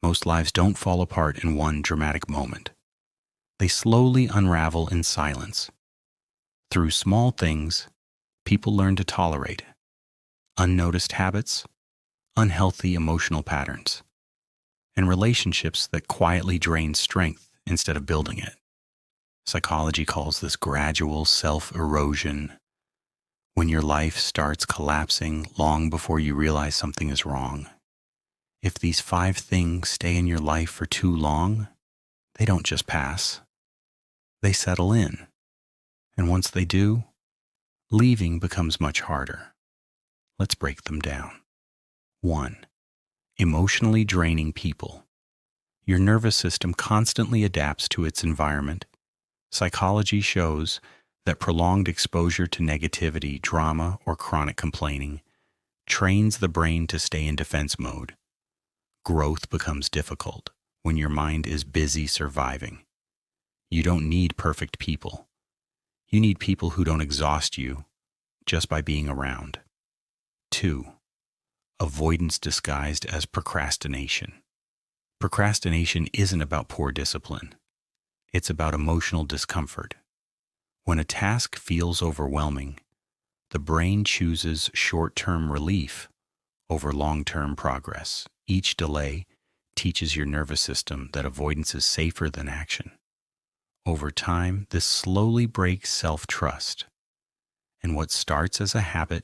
Most lives don't fall apart in one dramatic moment. They slowly unravel in silence. Through small things, people learn to tolerate unnoticed habits, unhealthy emotional patterns, and relationships that quietly drain strength instead of building it. Psychology calls this gradual self-erosion, when your life starts collapsing long before you realize something is wrong. If these 5 things stay in your life for too long, they don't just pass. They settle in. And once they do, leaving becomes much harder. Let's break them down. 1. Emotionally draining people. Your nervous system constantly adapts to its environment. Psychology shows that prolonged exposure to negativity, drama, or chronic complaining trains the brain to stay in defense mode. Growth becomes difficult when your mind is busy surviving. You don't need perfect people. You need people who don't exhaust you just by being around. 2. Avoidance disguised as procrastination. Procrastination isn't about poor discipline. It's about emotional discomfort. When a task feels overwhelming, the brain chooses short-term relief over long-term progress. Each delay teaches your nervous system that avoidance is safer than action. Over time, this slowly breaks self-trust, and what starts as a habit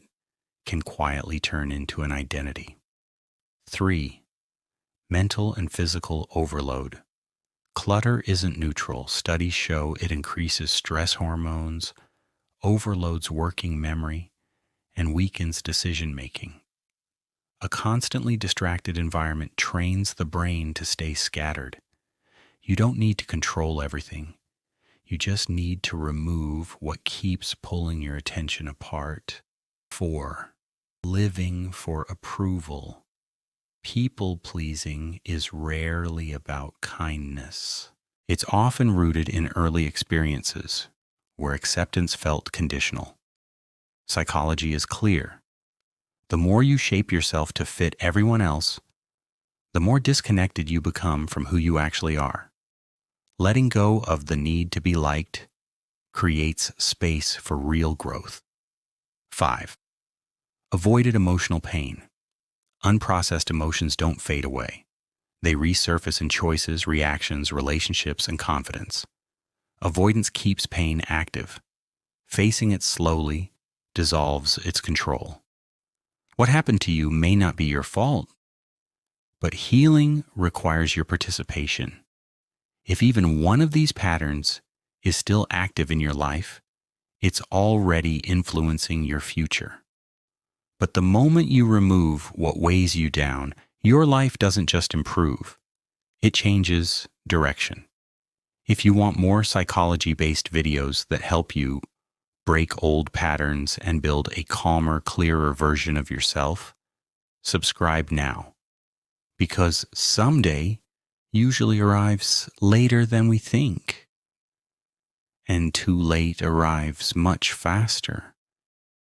can quietly turn into an identity. 3. Mental and physical overload. Clutter isn't neutral. Studies show it increases stress hormones, overloads working memory, and weakens decision-making. A constantly distracted environment trains the brain to stay scattered. You don't need to control everything. You just need to remove what keeps pulling your attention apart. 4. Living for approval. People-pleasing is rarely about kindness. It's often rooted in early experiences where acceptance felt conditional. Psychology is clear. The more you shape yourself to fit everyone else, the more disconnected you become from who you actually are. Letting go of the need to be liked creates space for real growth. 5. Avoided emotional pain. Unprocessed emotions don't fade away. They resurface in choices, reactions, relationships, and confidence. Avoidance keeps pain active. Facing it slowly dissolves its control. What happened to you may not be your fault, but healing requires your participation. If even one of these patterns is still active in your life, it's already influencing your future. But the moment you remove what weighs you down, your life doesn't just improve, it changes direction. If you want more psychology-based videos that help you break old patterns and build a calmer, clearer version of yourself, subscribe now. Because someday usually arrives later than we think, and too late arrives much faster.